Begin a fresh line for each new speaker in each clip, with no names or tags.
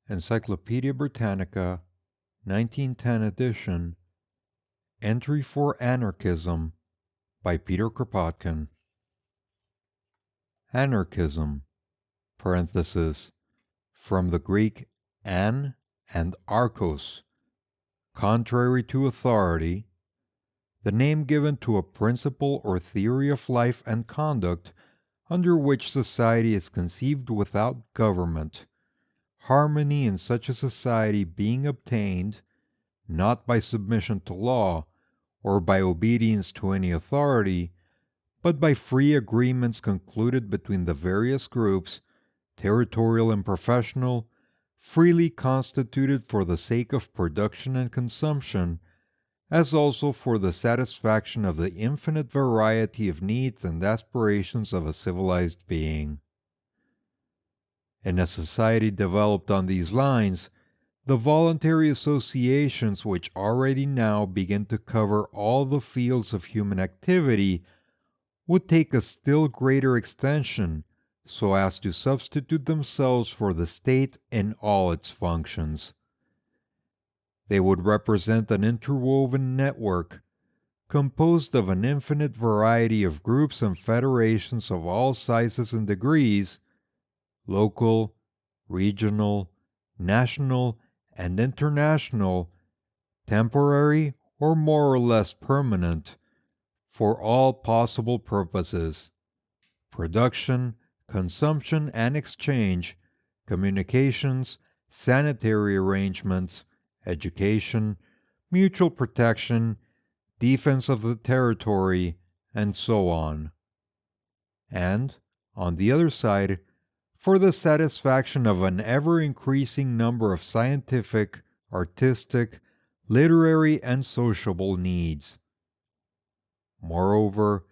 Encyclopaedia Britannica, 1910 edition, Entry for Anarchism, by Peter Kropotkin. Anarchism, parenthesis, from the Greek an and archos, contrary to authority, the name given to a principle or theory of life and conduct under which society is conceived without government, harmony in such a society being obtained, not by submission to law or by obedience to any authority, but by free agreements concluded between the various groups, territorial and professional, freely constituted for the sake of production and consumption, as also for the satisfaction of the infinite variety of needs and aspirations of a civilized being. In a society developed on these lines, the voluntary associations which already now begin to cover all the fields of human activity would take a still greater extension so as to substitute themselves for the state in all its functions. They would represent an interwoven network composed of an infinite variety of groups and federations of all sizes and degrees, local, regional, national, and international, temporary or more or less permanent, for all possible purposes: production, consumption and exchange, communications, sanitary arrangements, education, mutual protection, defense of the territory, and so on. And, on the other side, for the satisfaction of an ever-increasing number of scientific, artistic, literary, and sociable needs. Moreover,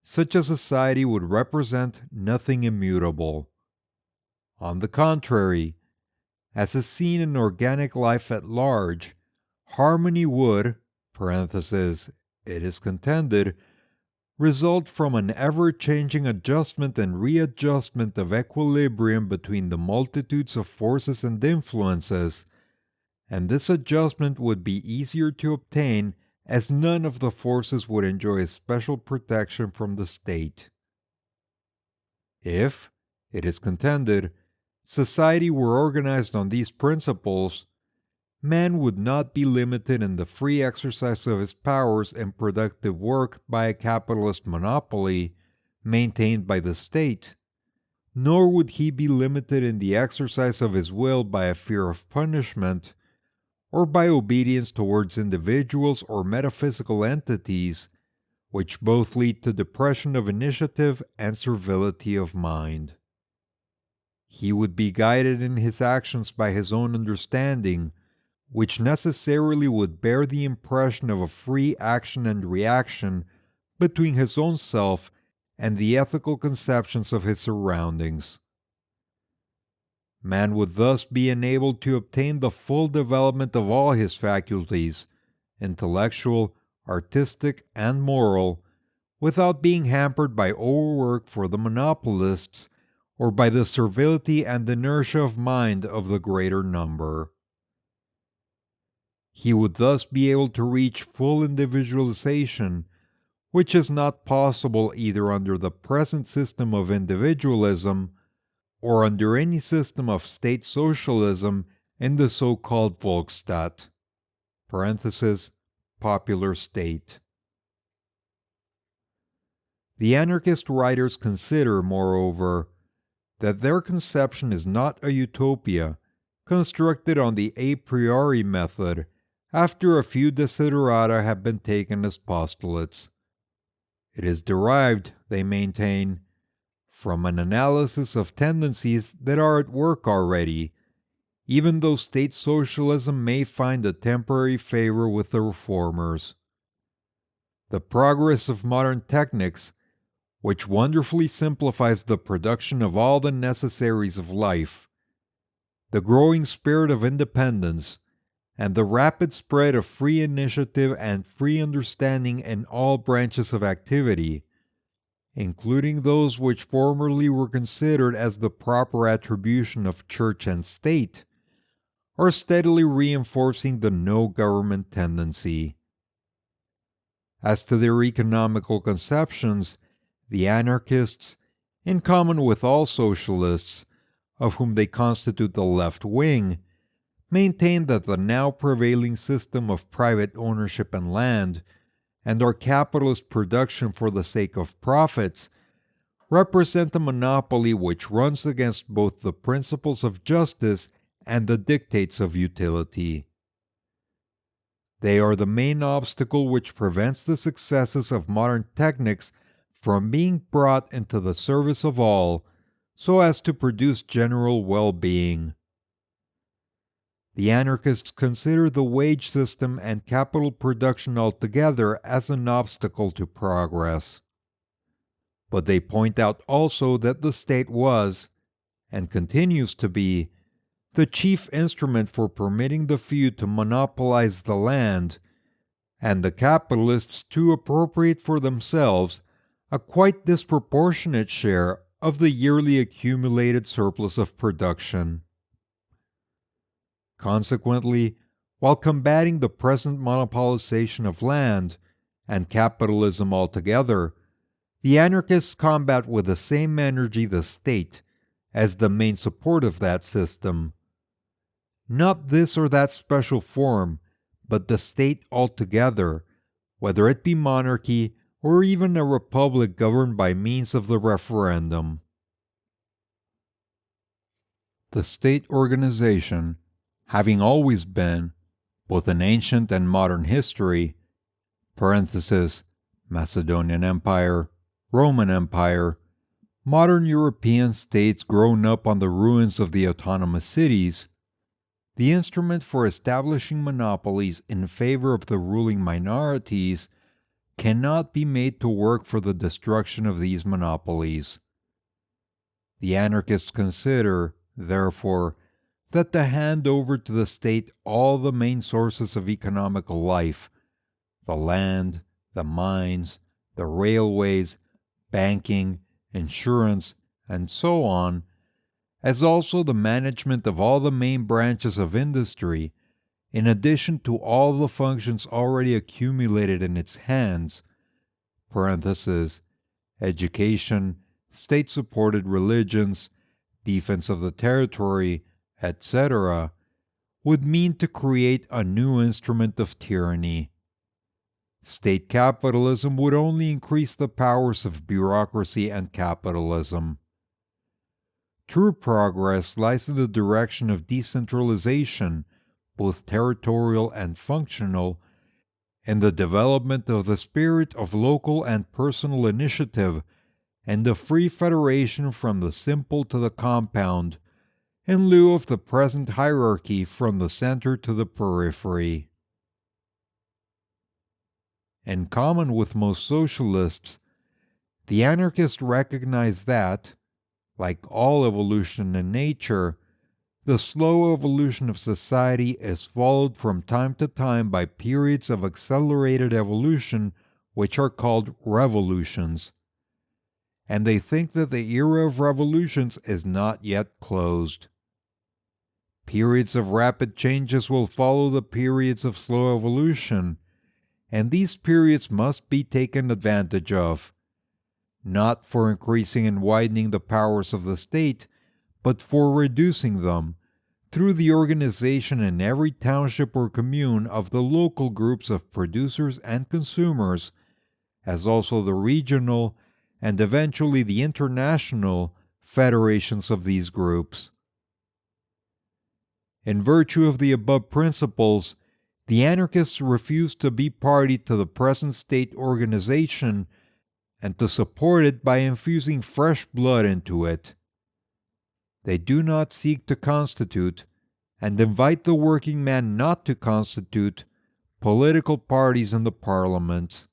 such a society would represent nothing immutable. On the contrary, as is seen in organic life at large, harmony would, parenthesis, it is contended, result from an ever-changing adjustment and readjustment of equilibrium between the multitudes of forces and influences, and this adjustment would be easier to obtain as none of the forces would enjoy a special protection from the state. If, it is contended, society were organized on these principles, man would not be limited in the free exercise of his powers in productive work by a capitalist monopoly maintained by the state, nor would he be limited in the exercise of his will by a fear of punishment, or by obedience towards individuals or metaphysical entities, which both lead to depression of initiative and servility of mind. He would be guided in his actions by his own understanding, which necessarily would bear the impression of a free action and reaction between his own self and the ethical conceptions of his surroundings. Man would thus be enabled to obtain the full development of all his faculties, intellectual, artistic, and moral, without being hampered by overwork for the monopolists or by the servility and inertia of mind of the greater number. He would thus be able to reach full individualization, which is not possible either under the present system of individualism or under any system of state socialism in the so-called Volksstaat, parenthesis, popular state. The anarchist writers consider, moreover, that their conception is not a utopia constructed on the a priori method after a few desiderata have been taken as postulates. It is derived, they maintain, from an analysis of tendencies that are at work already, even though state socialism may find a temporary favor with the reformers. The progress of modern technics, which wonderfully simplifies the production of all the necessaries of life, the growing spirit of independence, and the rapid spread of free initiative and free understanding in all branches of activity, including those which formerly were considered as the proper attribution of church and state, are steadily reinforcing the no-government tendency. As to their economical conceptions, the anarchists, in common with all socialists, of whom they constitute the left wing, maintain that the now prevailing system of private ownership in land and our capitalist production for the sake of profits represent a monopoly which runs against both the principles of justice and the dictates of utility. They are the main obstacle which prevents the successes of modern techniques from being brought into the service of all so as to produce general well-being. The anarchists consider the wage system and capital production altogether as an obstacle to progress. But they point out also that the state was, and continues to be, the chief instrument for permitting the few to monopolize the land, and the capitalists to appropriate for themselves a quite disproportionate share of the yearly accumulated surplus of production. Consequently, while combating the present monopolization of land and capitalism altogether, the anarchists combat with the same energy the state as the main support of that system. Not this or that special form, but the state altogether, whether it be monarchy or even a republic governed by means of the referendum. The state organization, having always been, both in ancient and modern history, Macedonian Empire, Roman Empire, modern European states grown up on the ruins of the autonomous cities, the instrument for establishing monopolies in favor of the ruling minorities cannot be made to work for the destruction of these monopolies. The anarchists consider, therefore, that to hand over to the state all the main sources of economical life, the land, the mines, the railways, banking, insurance, and so on, as also the management of all the main branches of industry, in addition to all the functions already accumulated in its hands, education, state-supported religions, defense of the territory, etc., would mean to create a new instrument of tyranny. State capitalism would only increase the powers of bureaucracy and capitalism. True progress lies in the direction of decentralization, both territorial and functional, in the development of the spirit of local and personal initiative, and the free federation from the simple to the compound, in lieu of the present hierarchy from the center to the periphery. In common with most socialists, the anarchists recognize that, like all evolution in nature, the slow evolution of society is followed from time to time by periods of accelerated evolution which are called revolutions. And they think that the era of revolutions is not yet closed. Periods of rapid changes will follow the periods of slow evolution, and these periods must be taken advantage of, not for increasing and widening the powers of the state, but for reducing them, through the organization in every township or commune of the local groups of producers and consumers, as also the regional and eventually the international federations of these groups. In virtue of the above principles, the anarchists refuse to be party to the present state organization and to support it by infusing fresh blood into it. They do not seek to constitute, and invite the working man not to constitute, political parties in the parliament.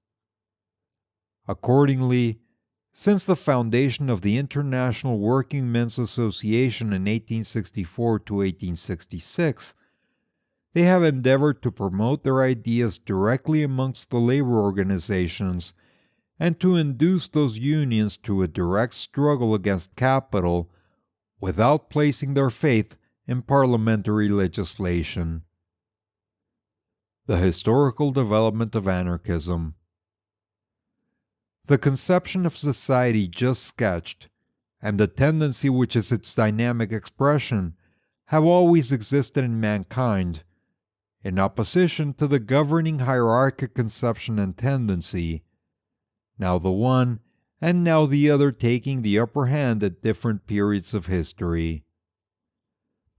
Accordingly, since the foundation of the International Working Men's Association in 1864 to 1866, they have endeavored to promote their ideas directly amongst the labor organizations and to induce those unions to a direct struggle against capital without placing their faith in parliamentary legislation. The historical development of anarchism. The conception of society just sketched, and the tendency which is its dynamic expression, have always existed in mankind, in opposition to the governing hierarchic conception and tendency, now the one and now the other taking the upper hand at different periods of history.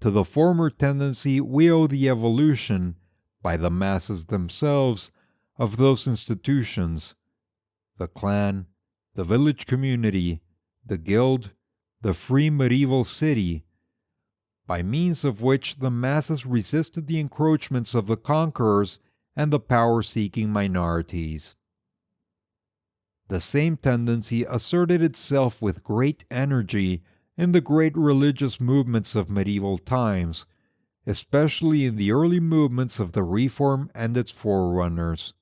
To the former tendency we owe the evolution, by the masses themselves, of those institutions, the clan, the village community, the guild, the free medieval city, by means of which the masses resisted the encroachments of the conquerors and the power-seeking minorities. The same tendency asserted itself with great energy in the great religious movements of medieval times, especially in the early movements of the Reform and its forerunners.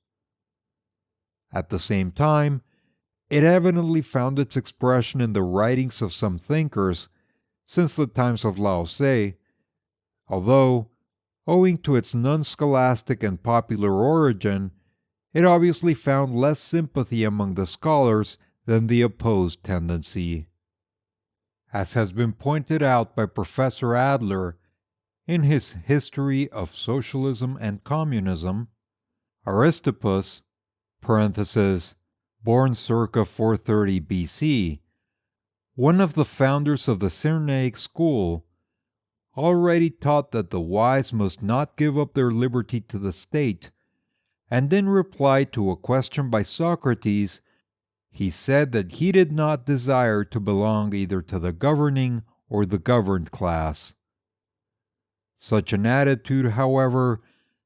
At the same time, it evidently found its expression in the writings of some thinkers since the times of Lao Tse, although, owing to its non-scholastic and popular origin, it obviously found less sympathy among the scholars than the opposed tendency. As has been pointed out by Professor Adler in his History of Socialism and Communism, Aristippus (born circa 430 BC), one of the founders of the Cyrenaic school, already taught that the wise must not give up their liberty to the state, and in reply to a question by Socrates, he said that he did not desire to belong either to the governing or the governed class. Such an attitude, however,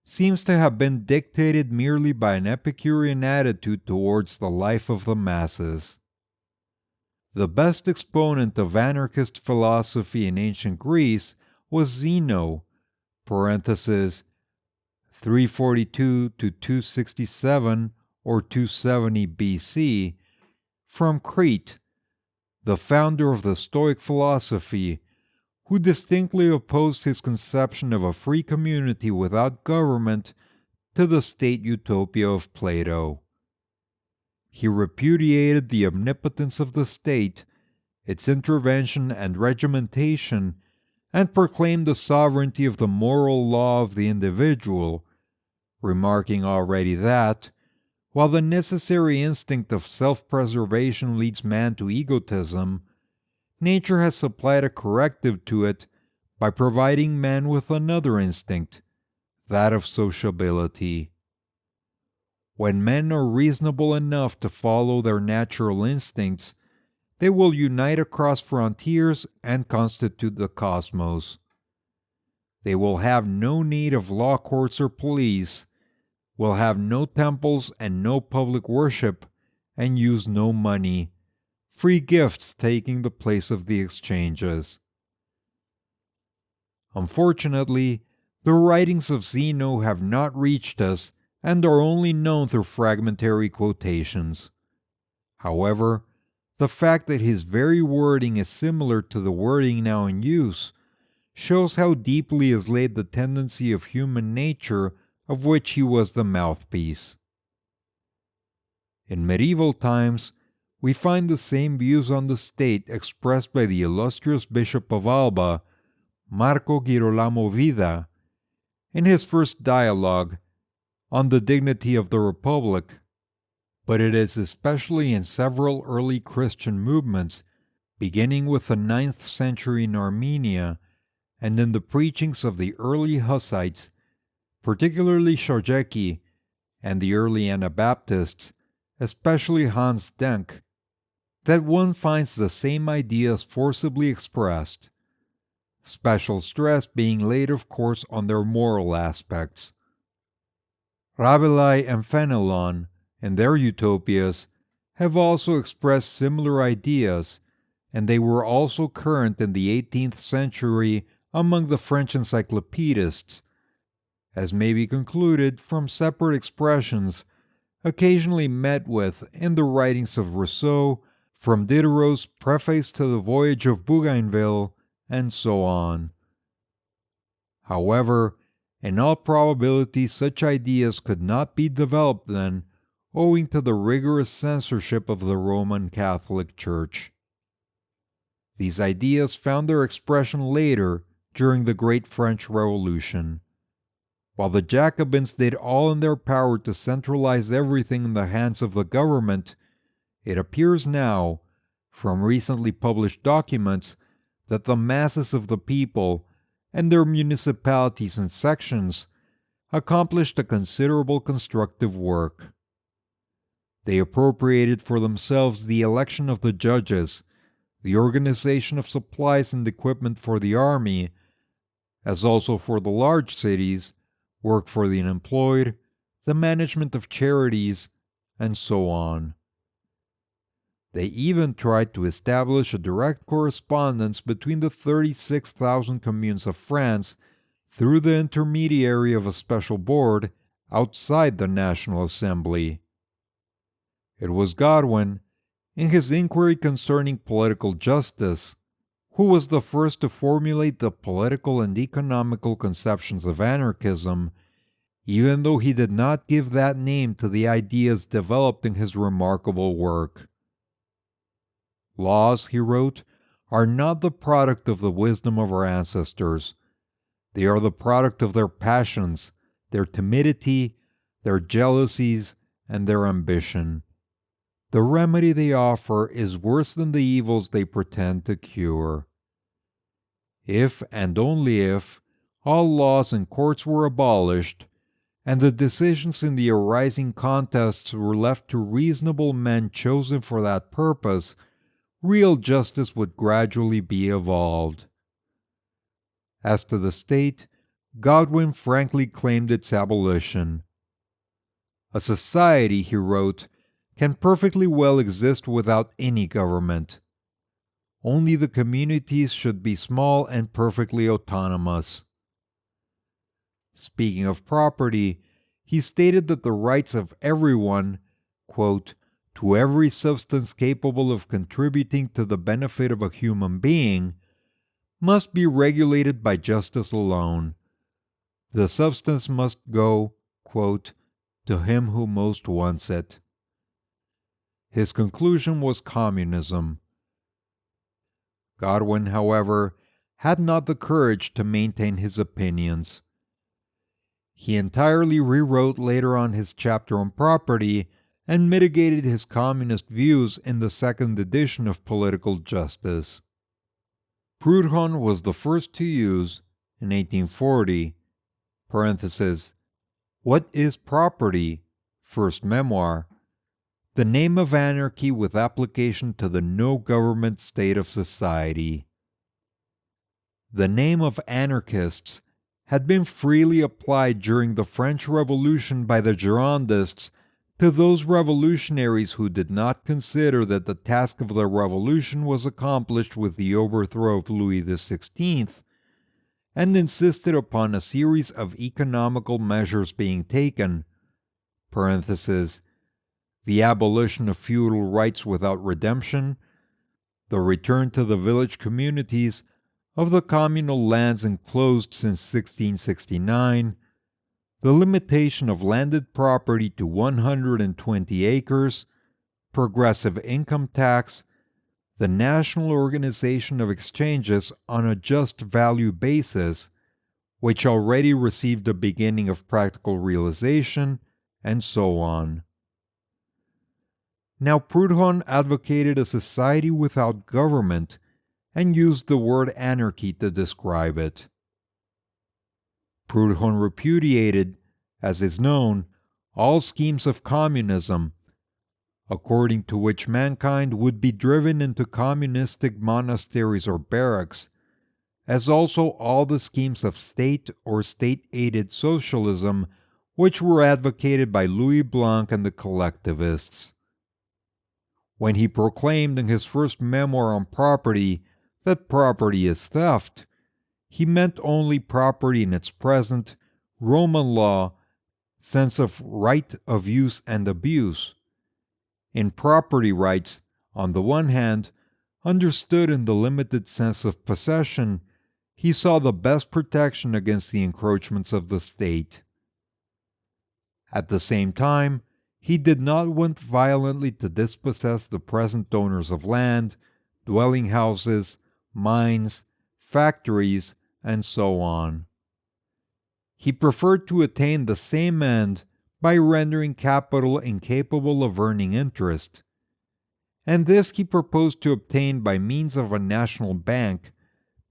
seems to have been dictated merely by an Epicurean attitude towards the life of the masses. The best exponent of anarchist philosophy in ancient Greece was Zeno (342 to 267 or 270 BC) from Crete, the founder of the Stoic philosophy, who distinctly opposed his conception of a free community without government to the state utopia of Plato. He repudiated the omnipotence of the state, its intervention and regimentation, and proclaimed the sovereignty of the moral law of the individual, remarking already that, while the necessary instinct of self-preservation leads man to egotism, nature has supplied a corrective to it by providing man with another instinct, that of sociability. When men are reasonable enough to follow their natural instincts, they will unite across frontiers and constitute the cosmos. They will have no need of law courts or police, will have no temples and no public worship, and use no money, free gifts taking the place of the exchanges. Unfortunately, the writings of Zeno have not reached us and are only known through fragmentary quotations. However, the fact that his very wording is similar to the wording now in use shows how deeply is laid the tendency of human nature of which he was the mouthpiece. In medieval times, we find the same views on the state expressed by the illustrious Bishop of Alba, Marco Girolamo Vida, in his first dialogue on the dignity of the Republic, but it is especially in several early Christian movements, beginning with the 9th century in Armenia, and in the preachings of the early Hussites, particularly Szarjecki, and the early Anabaptists, especially Hans Denk, that one finds the same ideas forcibly expressed, special stress being laid of course on their moral aspects. Rabelais and Fenelon, in their utopias, have also expressed similar ideas, and they were also current in the 18th century among the French encyclopedists, as may be concluded from separate expressions occasionally met with in the writings of Rousseau, from Diderot's Preface to the Voyage of Bougainville, and so on. However, in all probability such ideas could not be developed then, owing to the rigorous censorship of the Roman Catholic Church. These ideas found their expression later during the Great French Revolution. While the Jacobins did all in their power to centralize everything in the hands of the government, it appears now, from recently published documents, that the masses of the people and their municipalities and sections accomplished a considerable constructive work. They appropriated for themselves the election of the judges, the organization of supplies and equipment for the army, as also for the large cities, work for the unemployed, the management of charities, and so on. They even tried to establish a direct correspondence between the 36,000 communes of France through the intermediary of a special board outside the National Assembly. It was Godwin, in his inquiry concerning political justice, who was the first to formulate the political and economical conceptions of anarchism, even though he did not give that name to the ideas developed in his remarkable work. Laws, he wrote, are not the product of the wisdom of our ancestors. They are the product of their passions, their timidity, their jealousies, and their ambition. The remedy they offer is worse than the evils they pretend to cure. If, and only if, all laws and courts were abolished, and the decisions in the arising contests were left to reasonable men chosen for that purpose, real justice would gradually be evolved. As to the state, Godwin frankly claimed its abolition. A society, he wrote, can perfectly well exist without any government. Only the communities should be small and perfectly autonomous. Speaking of property, he stated that the rights of everyone, quote, to every substance capable of contributing to the benefit of a human being, must be regulated by justice alone. The substance must go, quote, to him who most wants it. His conclusion was communism. Godwin, however, had not the courage to maintain his opinions. He entirely rewrote later on his chapter on property and mitigated his communist views in the second edition of Political Justice. Proudhon was the first to use, in 1840, What is Property? First memoir, the name of anarchy with application to the no-government state of society. The name of anarchists had been freely applied during the French Revolution by the Girondists to those revolutionaries who did not consider that the task of the revolution was accomplished with the overthrow of Louis XVI, and insisted upon a series of economical measures being taken, the abolition of feudal rights without redemption, the return to the village communities of the communal lands enclosed since 1669, the limitation of landed property to 120 acres, progressive income tax, the national organization of exchanges on a just value basis, which already received a beginning of practical realization, and so on. Now Proudhon advocated a society without government and used the word anarchy to describe it. Proudhon repudiated, as is known, all schemes of communism, according to which mankind would be driven into communistic monasteries or barracks, as also all the schemes of state or state-aided socialism which were advocated by Louis Blanc and the collectivists. When he proclaimed in his first memoir on property that property is theft, he meant only property in its present, Roman law, sense of right of use and abuse. In property rights, on the one hand, understood in the limited sense of possession, he saw the best protection against the encroachments of the state. At the same time, he did not want violently to dispossess the present owners of land, dwelling houses, mines, factories, and so on. He preferred to attain the same end by rendering capital incapable of earning interest, and this he proposed to obtain by means of a national bank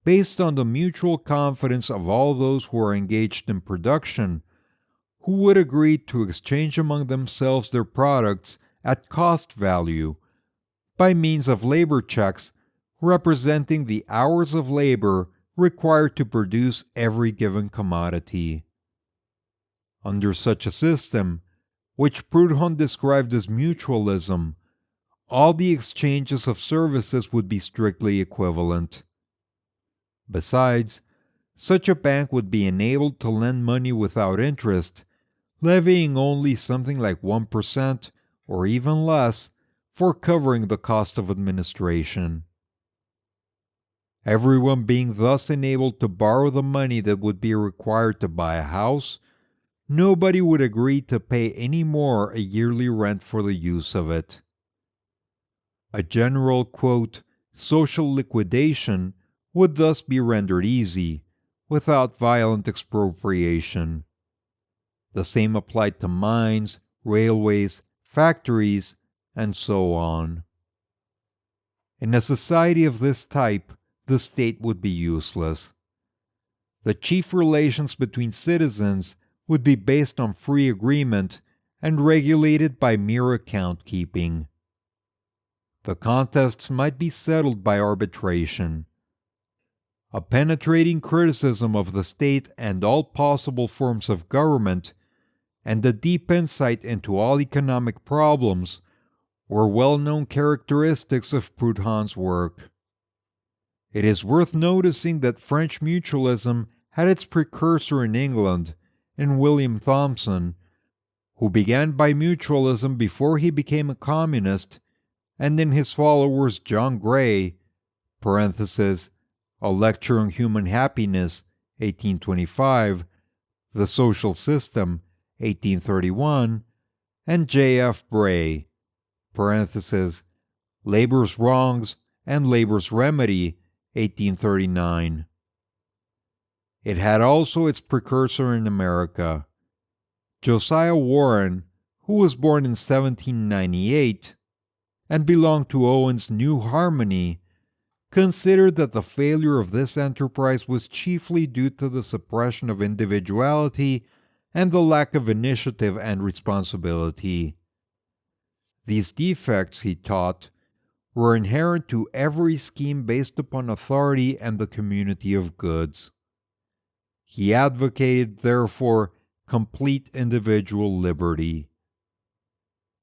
based on the mutual confidence of all those who are engaged in production, who would agree to exchange among themselves their products at cost value by means of labor checks representing the hours of labor required to produce every given commodity. Under such a system, which Proudhon described as mutualism, all the exchanges of services would be strictly equivalent. Besides, such a bank would be enabled to lend money without interest, levying only something like 1% or even less for covering the cost of administration. Everyone being thus enabled to borrow the money that would be required to buy a house, nobody would agree to pay any more a yearly rent for the use of it. A general, quote, social liquidation would thus be rendered easy, without violent expropriation. The same applied to mines, railways, factories, and so on. In a society of this type, the state would be useless. The chief relations between citizens would be based on free agreement and regulated by mere account keeping. The contests might be settled by arbitration. A penetrating criticism of the state and all possible forms of government, and a deep insight into all economic problems, were well-known characteristics of Proudhon's work. It is worth noticing that French mutualism had its precursor in England, in William Thomson, who began by mutualism before he became a communist, and in his followers John Gray, parenthesis, A Lecture on Human Happiness, 1825, The Social System, 1831, and J.F. Bray, parenthesis, Labor's Wrongs and Labor's Remedy, 1839. It had also its precursor in America. Josiah Warren, who was born in 1798 and belonged to Owen's New Harmony, considered that the failure of this enterprise was chiefly due to the suppression of individuality and the lack of initiative and responsibility. These defects, he taught, were inherent to every scheme based upon authority and the community of goods. He advocated, therefore, complete individual liberty.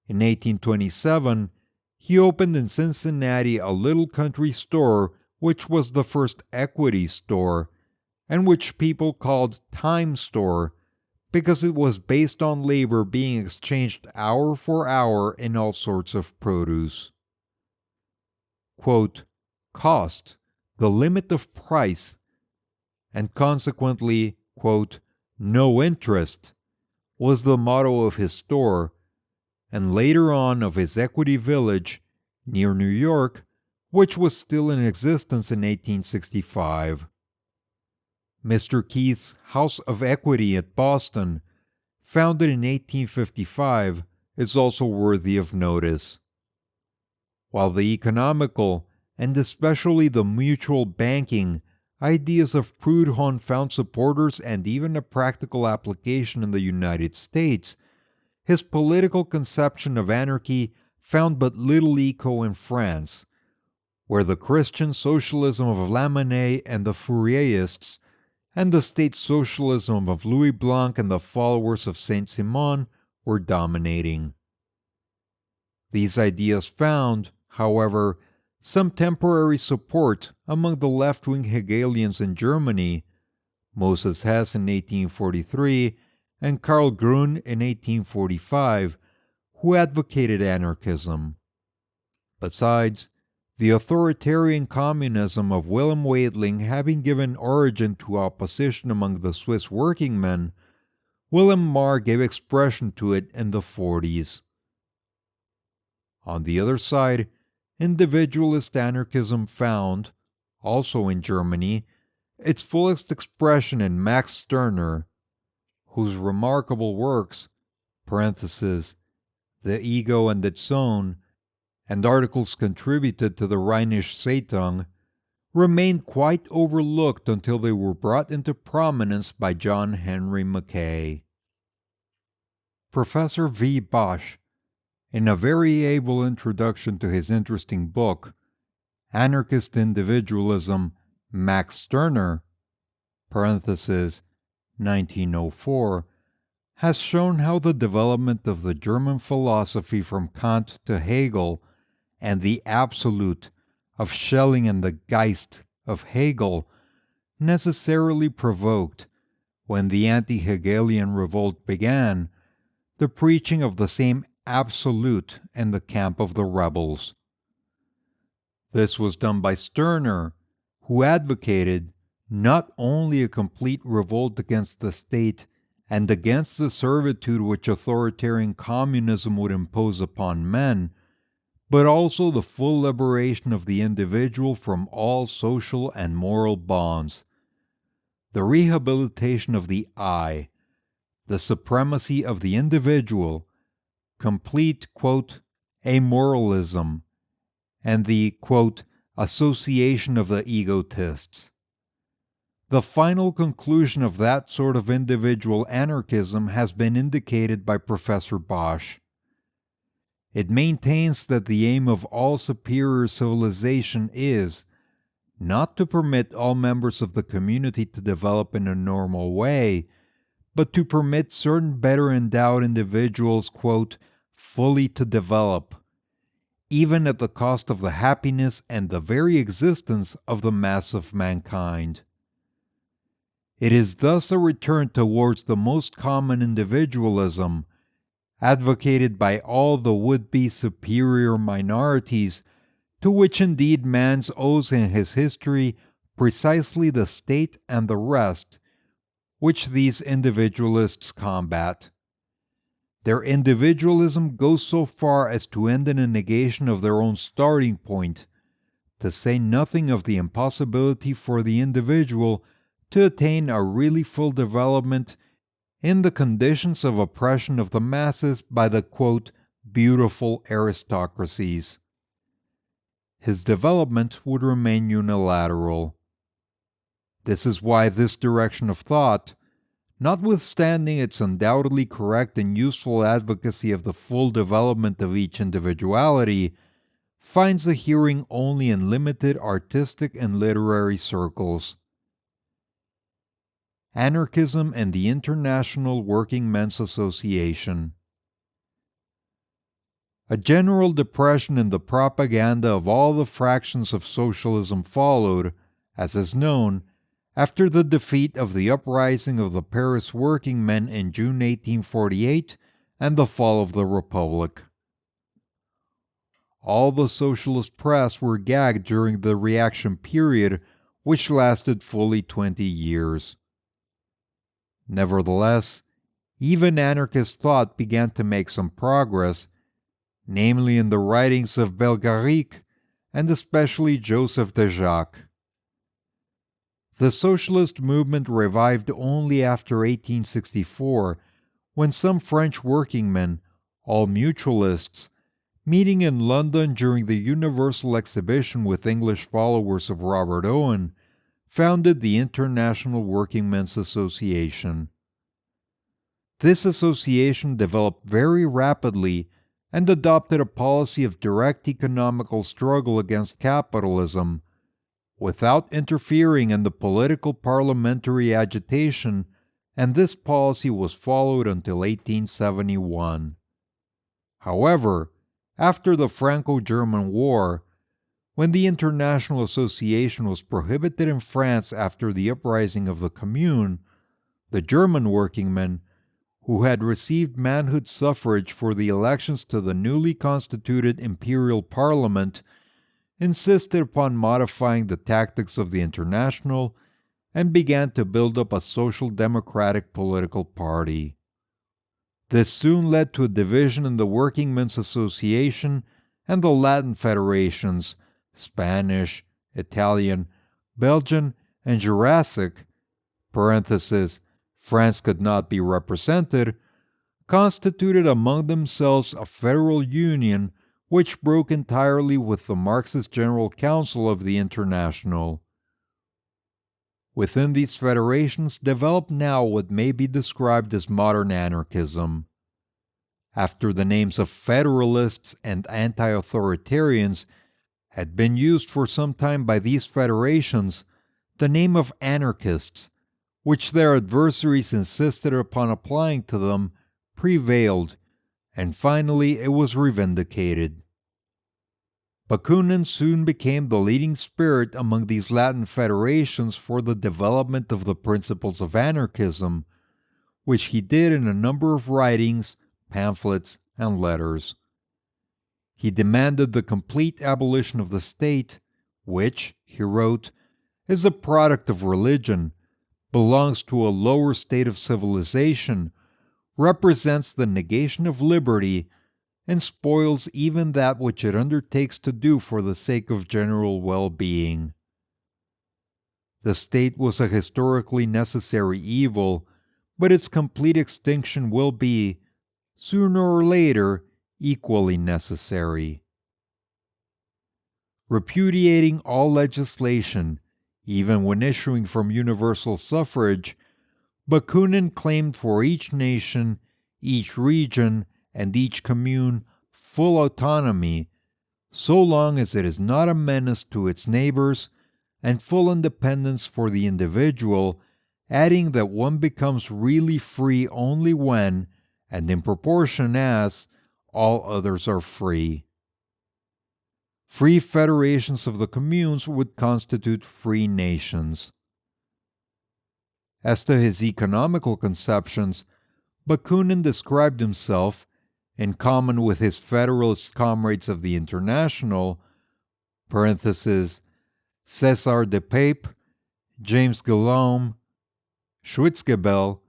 In 1827, he opened in Cincinnati a little country store which was the first equity store, and which people called time store, because it was based on labor being exchanged hour for hour in all sorts of produce. Quote, cost, the limit of price, and consequently, quote, no interest, was the motto of his store, and later on of his Equity Village, near New York, which was still in existence in 1865. Mr. Keith's House of Equity at Boston, founded in 1855, is also worthy of notice. While the economical, and especially the mutual banking, ideas of Proudhon found supporters and even a practical application in the United States, his political conception of anarchy found but little echo in France, where the Christian socialism of Lamennais and the Fourierists, and the state socialism of Louis Blanc and the followers of Saint-Simon were dominating. These ideas found, however, some temporary support among the left-wing Hegelians in Germany, Moses Hess in 1843 and Karl Grun in 1845, who advocated anarchism. Besides, The authoritarian communism of Wilhelm Weidling having given origin to opposition among the Swiss working men, Wilhelm Marr gave expression to it in the 40s. On the other side, individualist anarchism found, also in Germany, its fullest expression in Max Stirner, whose remarkable works, parentheses, The Ego and its Own, and articles contributed to the Rheinische Zeitung, remained quite overlooked until they were brought into prominence by John Henry Mackay. Professor V. Bosch, in a very able introduction to his interesting book, Anarchist Individualism, Max Stirner, parentheses, 1904, has shown how the development of the German philosophy from Kant to Hegel and the Absolute of Schelling and the Geist of Hegel necessarily provoked, when the anti-Hegelian revolt began, the preaching of the same Absolute in the camp of the rebels. This was done by Stirner, who advocated not only a complete revolt against the state and against the servitude which authoritarian communism would impose upon men, but also the full liberation of the individual from all social and moral bonds, the rehabilitation of the I, the supremacy of the individual, complete, quote, amoralism, and the, quote, association of the egotists. The final conclusion of that sort of individual anarchism has been indicated by Professor Bosch. It maintains that the aim of all superior civilization is not to permit all members of the community to develop in a normal way, but to permit certain better endowed individuals, quote, fully to develop, even at the cost of the happiness and the very existence of the mass of mankind. It is thus a return towards the most common individualism, advocated by all the would-be superior minorities, to which indeed man owes in his history precisely the state and the rest, which these individualists combat. Their individualism goes so far as to end in a negation of their own starting point, to say nothing of the impossibility for the individual to attain a really full development in the conditions of oppression of the masses by the, quote, beautiful aristocracies. His development would remain unilateral. This is why this direction of thought, notwithstanding its undoubtedly correct and useful advocacy of the full development of each individuality, finds a hearing only in limited artistic and literary circles. Anarchism and the International Working Men's Association. A general depression in the propaganda of all the fractions of socialism followed, as is known, after the defeat of the uprising of the Paris working men in June 1848 and the fall of the Republic. All the socialist press were gagged during the reaction period, which lasted fully 20 years. Nevertheless, even anarchist thought began to make some progress, namely in the writings of Belgaric and especially Joseph de Jacques. The socialist movement revived only after 1864, when some French working-men, all mutualists, meeting in London during the Universal Exhibition with English followers of Robert Owen, founded the International Working Men's Association. This association developed very rapidly and adopted a policy of direct economical struggle against capitalism, without interfering in the political parliamentary agitation, and this policy was followed until 1871. However, after the Franco-German War, when the International Association was prohibited in France after the uprising of the Commune, the German workingmen, who had received manhood suffrage for the elections to the newly constituted Imperial Parliament, insisted upon modifying the tactics of the International and began to build up a social democratic political party. This soon led to a division in the Workingmen's Association and the Latin federations, Spanish, Italian, Belgian, and Jurassic (France could not be represented), constituted among themselves a federal union which broke entirely with the Marxist General Council of the International. Within these federations developed now what may be described as modern anarchism. After the names of Federalists and Anti-Authoritarians had been used for some time by these federations, the name of Anarchists, which their adversaries insisted upon applying to them, prevailed, and finally it was revindicated. Bakunin soon became the leading spirit among these Latin federations for the development of the principles of anarchism, which he did in a number of writings, pamphlets, and letters. He demanded the complete abolition of the state, which, he wrote, is a product of religion, belongs to a lower state of civilization, represents the negation of liberty, and spoils even that which it undertakes to do for the sake of general well-being. The state was a historically necessary evil, but its complete extinction will be, sooner or later, equally necessary. Repudiating all legislation, even when issuing from universal suffrage, Bakunin claimed for each nation, each region, and each commune full autonomy, so long as it is not a menace to its neighbors, and full independence for the individual, adding that one becomes really free only when, and in proportion as, all others are free. Free federations of the communes would constitute free nations. As to his economical conceptions, Bakunin described himself, in common with his Federalist comrades of the International (César de Pape, James Guillaume, Schwitzgebel),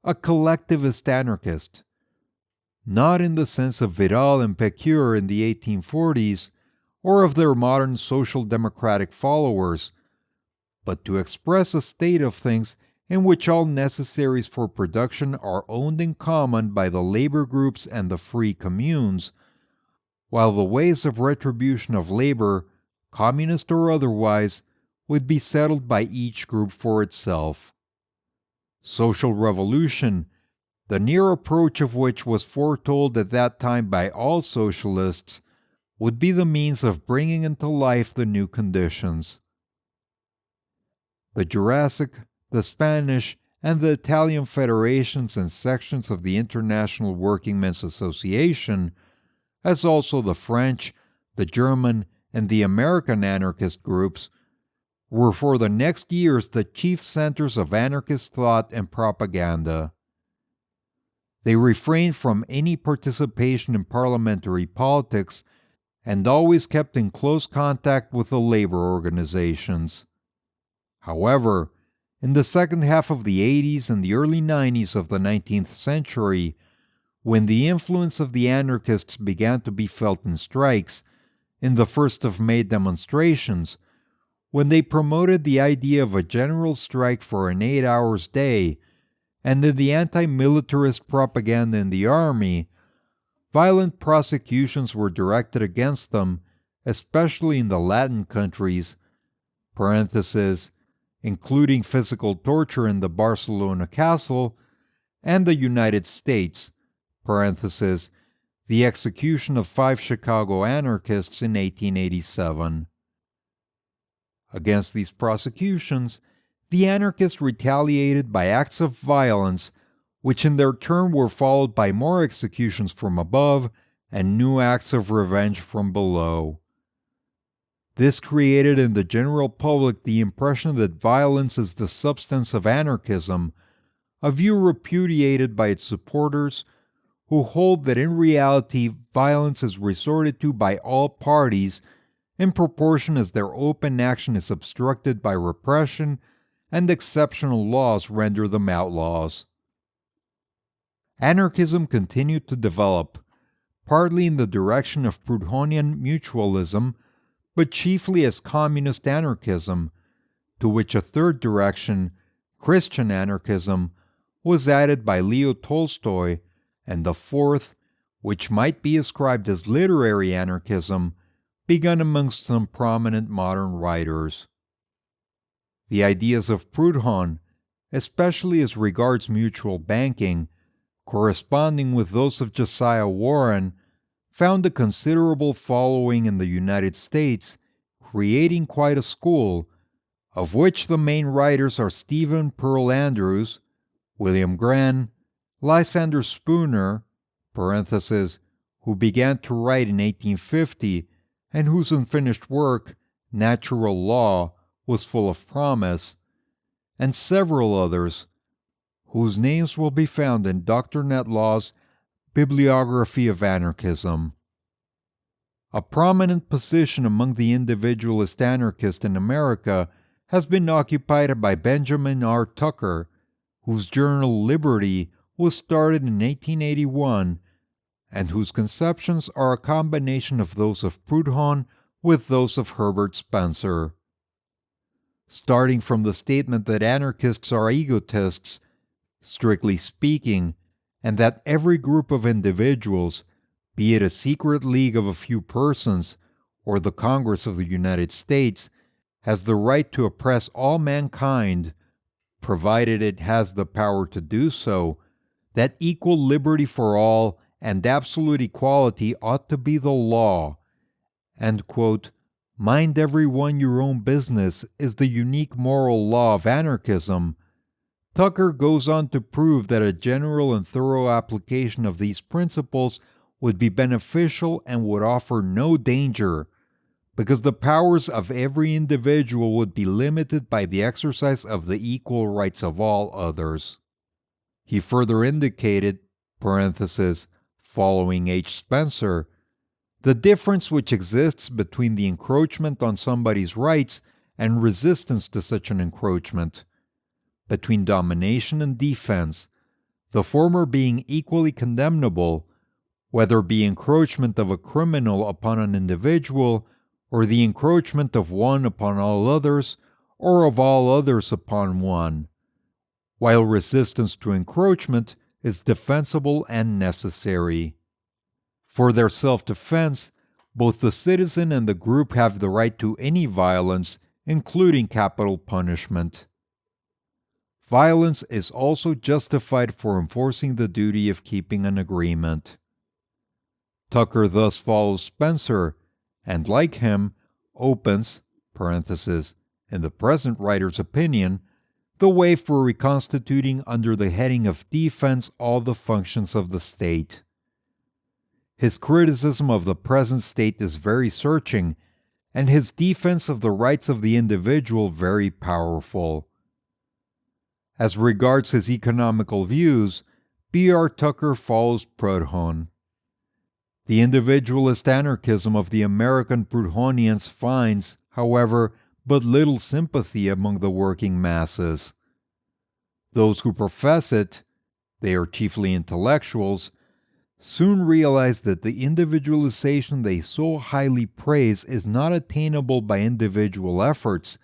a collectivist anarchist, not in the sense of Vidal and Pécure in the 1840s, or of their modern social democratic followers, but to express a state of things in which all necessaries for production are owned in common by the labor groups and the free communes, while the ways of retribution of labor, communist or otherwise, would be settled by each group for itself. Social revolution, the near approach of which was foretold at that time by all socialists, would be the means of bringing into life the new conditions. The Jurassic, the Spanish, and the Italian federations and sections of the International Workingmen's Association, as also the French, the German, and the American anarchist groups, were for the next years the chief centers of anarchist thought and propaganda. They refrained from any participation in parliamentary politics and always kept in close contact with the labor organizations. However, in the second half of the 80s and the early 90s of the 19th century, when the influence of the anarchists began to be felt in strikes, in the 1st of May demonstrations, when they promoted the idea of a general strike for an 8-hour day, and in the anti-militarist propaganda in the army, violent prosecutions were directed against them, especially in the Latin countries, including physical torture in the Barcelona castle, and the United States, the execution of 5 Chicago anarchists in 1887. Against these prosecutions, the anarchists retaliated by acts of violence, which in their turn were followed by more executions from above and new acts of revenge from below. This created in the general public the impression that violence is the substance of anarchism, a view repudiated by its supporters, who hold that in reality violence is resorted to by all parties in proportion as their open action is obstructed by repression and exceptional laws render them outlaws. Anarchism continued to develop, partly in the direction of Proudhonian mutualism, but chiefly as communist anarchism, to which a third direction, Christian anarchism, was added by Leo Tolstoy, and a fourth, which might be ascribed as literary anarchism, begun amongst some prominent modern writers. The ideas of Proudhon, especially as regards mutual banking, corresponding with those of Josiah Warren, found a considerable following in the United States, creating quite a school, of which the main writers are Stephen Pearl Andrews, William Gren, Lysander Spooner, who began to write in 1850 and whose unfinished work, Natural Law, was full of promise, and several others, whose names will be found in Dr. Netlaw's Bibliography of Anarchism. A prominent position among the individualist anarchists in America has been occupied by Benjamin R. Tucker, whose journal Liberty was started in 1881 and whose conceptions are a combination of those of Proudhon with those of Herbert Spencer. Starting from the statement that anarchists are egotists, strictly speaking, and that every group of individuals, be it a secret league of a few persons or the Congress of the United States, has the right to oppress all mankind, provided it has the power to do so, that equal liberty for all and absolute equality ought to be the law, and, quote, mind every one your own business is the unique moral law of anarchism, Tucker goes on to prove that a general and thorough application of these principles would be beneficial and would offer no danger, because the powers of every individual would be limited by the exercise of the equal rights of all others. He further indicated, following H. Spencer, the difference which exists between the encroachment on somebody's rights and resistance to such an encroachment, between domination and defense, the former being equally condemnable, whether be encroachment of a criminal upon an individual, or the encroachment of one upon all others, or of all others upon one, while resistance to encroachment is defensible and necessary. For their self-defense, both the citizen and the group have the right to any violence, including capital punishment. Violence is also justified for enforcing the duty of keeping an agreement. Tucker thus follows Spencer, and like him, opens, in the present writer's opinion, the way for reconstituting under the heading of defense all the functions of the state. His criticism of the present state is very searching, and his defense of the rights of the individual very powerful. As regards his economical views, B.R. Tucker follows Proudhon. The individualist anarchism of the American Proudhonians finds, however, but little sympathy among the working masses. Those who profess it, they are chiefly intellectuals, soon realize that the individualization they so highly praise is not attainable by individual efforts,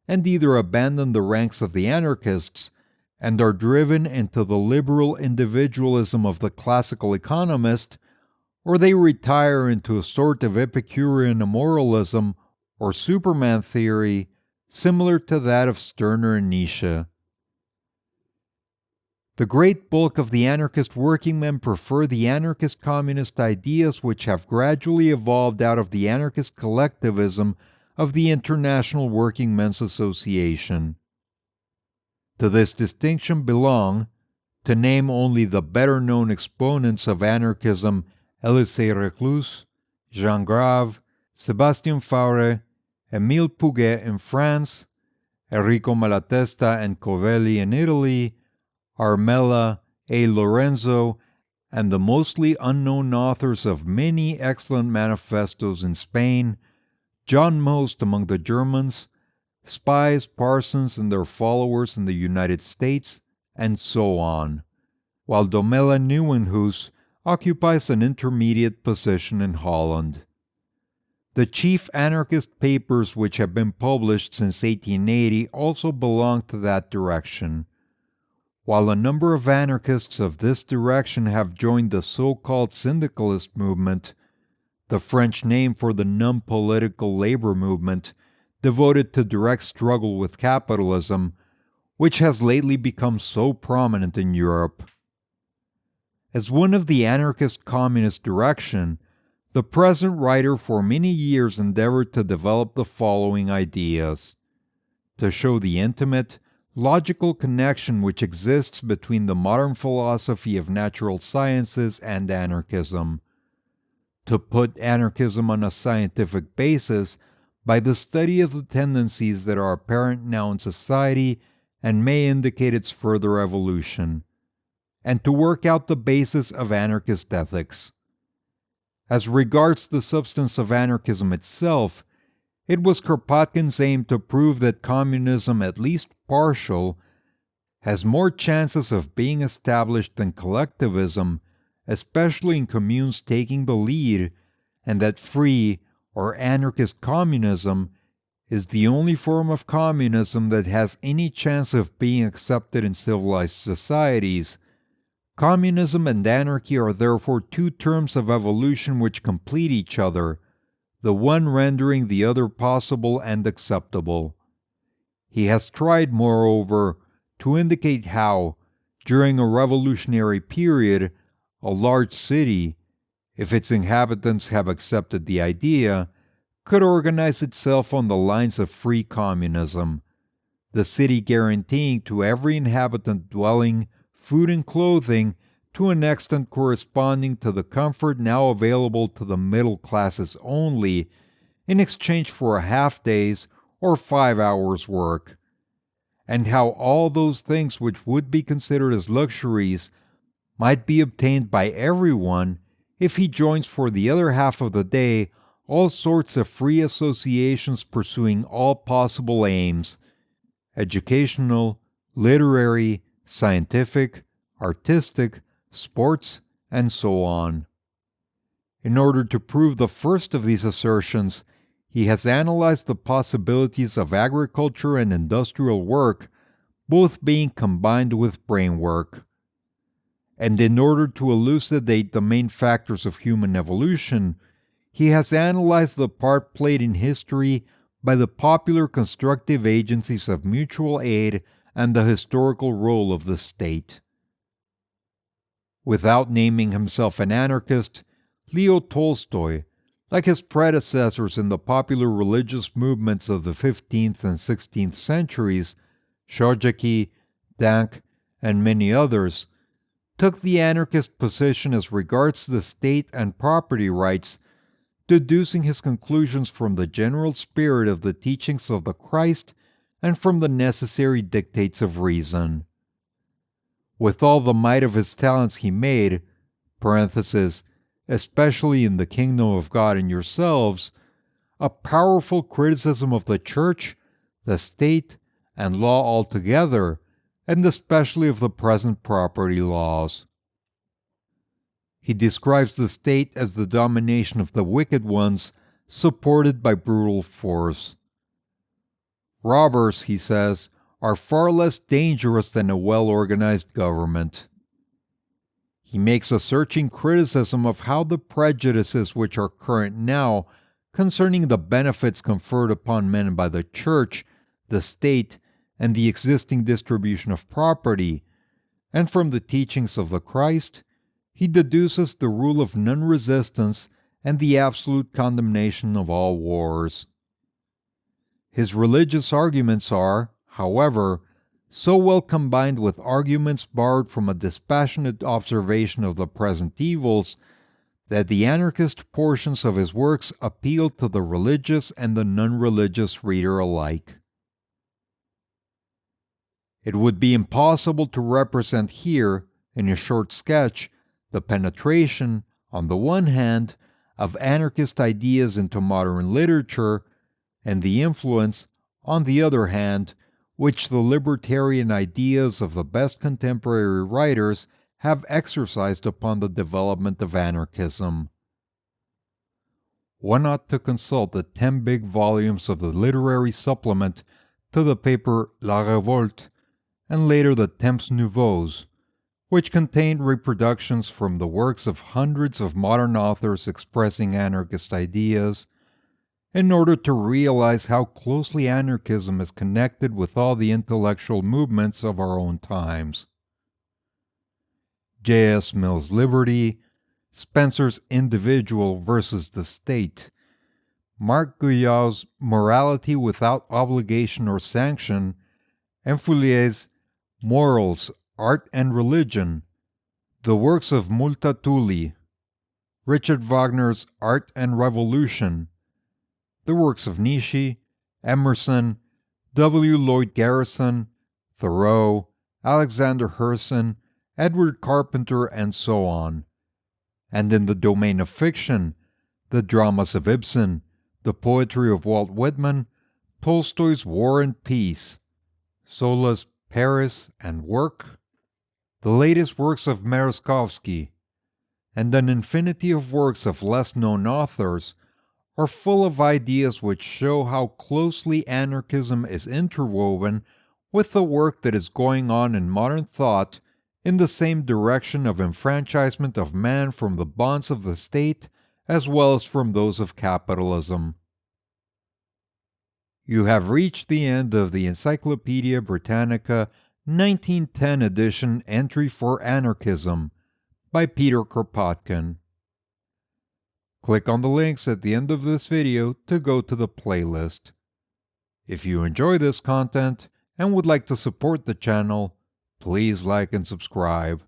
and either abandon the ranks of the anarchists and are driven into the liberal individualism of the classical economist, or they retire into a sort of Epicurean immoralism or Superman theory similar to that of Stirner and Nietzsche. The great bulk of the anarchist working men prefer the anarchist communist ideas which have gradually evolved out of the anarchist collectivism of the International Working Men's Association. To this distinction belong, to name only the better-known exponents of anarchism, Elisée Reclus, Jean Grave, Sébastien Faure, Émile Pouget in France, Enrico Malatesta and Covelli in Italy, Armella, A. Lorenzo, and the mostly unknown authors of many excellent manifestos in Spain, John Most among the Germans, Spies, Parsons, and their followers in the United States, and so on, while Domela Nieuwenhuis occupies an intermediate position in Holland. The chief anarchist papers which have been published since 1880 also belong to that direction, while a number of anarchists of this direction have joined the so-called syndicalist movement, the French name for the non-political labor movement devoted to direct struggle with capitalism, which has lately become so prominent in Europe. As one of the anarchist communist direction, the present writer for many years endeavored to develop the following ideas: to show the intimate, logical connection which exists between the modern philosophy of natural sciences and anarchism, to put anarchism on a scientific basis by the study of the tendencies that are apparent now in society and may indicate its further evolution, and to work out the basis of anarchist ethics. As regards the substance of anarchism itself, it was Kropotkin's aim to prove that communism, at least partial, has more chances of being established than collectivism, especially in communes taking the lead, and that free or anarchist communism is the only form of communism that has any chance of being accepted in civilized societies. Communism and anarchy are therefore two terms of evolution which complete each other, the one rendering the other possible and acceptable. He has tried, moreover, to indicate how, during a revolutionary period, a large city, if its inhabitants have accepted the idea, could organize itself on the lines of free communism, the city guaranteeing to every inhabitant dwelling, food and clothing to an extent corresponding to the comfort now available to the middle classes only, in exchange for a half-day's or 5 hours' work, and how all those things which would be considered as luxuries might be obtained by everyone if he joins for the other half of the day all sorts of free associations pursuing all possible aims: educational, literary, scientific, artistic, sports, and so on. In order to prove the first of these assertions, he has analyzed the possibilities of agriculture and industrial work, both being combined with brain work. And in order to elucidate the main factors of human evolution, he has analyzed the part played in history by the popular constructive agencies of mutual aid and the historical role of the state. Without naming himself an anarchist, Leo Tolstoy, like his predecessors in the popular religious movements of the 15th and 16th centuries, Shodzaki, Dank, and many others, took the anarchist position as regards the state and property rights, deducing his conclusions from the general spirit of the teachings of the Christ and from the necessary dictates of reason. With all the might of his talents he made, especially in the kingdom of God and yourselves, a powerful criticism of the church, the state, and law altogether, and especially of the present property laws. He describes the state as the domination of the wicked ones, supported by brutal force. Robbers, he says, are far less dangerous than a well-organized government. He makes a searching criticism of how the prejudices which are current now concerning the benefits conferred upon men by the church, the state, and the existing distribution of property, and from the teachings of the Christ, he deduces the rule of non-resistance and the absolute condemnation of all wars. His religious arguments are, however, so well combined with arguments borrowed from a dispassionate observation of the present evils, that the anarchist portions of his works appeal to the religious and the non-religious reader alike. It would be impossible to represent here, in a short sketch, the penetration, on the one hand, of anarchist ideas into modern literature, and the influence, on the other hand, which the libertarian ideas of the best contemporary writers have exercised upon the development of anarchism. One ought to consult the 10 big volumes of the literary supplement to the paper La Révolte, and later the Temps Nouveaux, which contained reproductions from the works of hundreds of modern authors expressing anarchist ideas, in order to realize how closely anarchism is connected with all the intellectual movements of our own times. J.S. Mill's Liberty, Spencer's Individual versus the State, Marc Guyot's Morality Without Obligation or Sanction, and Foulier's Morals, Art and Religion, the works of Multatuli, Richard Wagner's Art and Revolution, the works of Nietzsche, Emerson, W. Lloyd Garrison, Thoreau, Alexander Herzen, Edward Carpenter, and so on. And in the domain of fiction, the dramas of Ibsen, the poetry of Walt Whitman, Tolstoy's War and Peace, Zola's Paris and Work, the latest works of Merezkovsky, and an infinity of works of less-known authors are full of ideas which show how closely anarchism is interwoven with the work that is going on in modern thought in the same direction of enfranchisement of man from the bonds of the state as well as from those of capitalism. You have reached the end of the Encyclopaedia Britannica 1910 edition entry for Anarchism by Peter Kropotkin. Click on the links at the end of this video to go to the playlist. If you enjoy this content and would like to support the channel, please like and subscribe.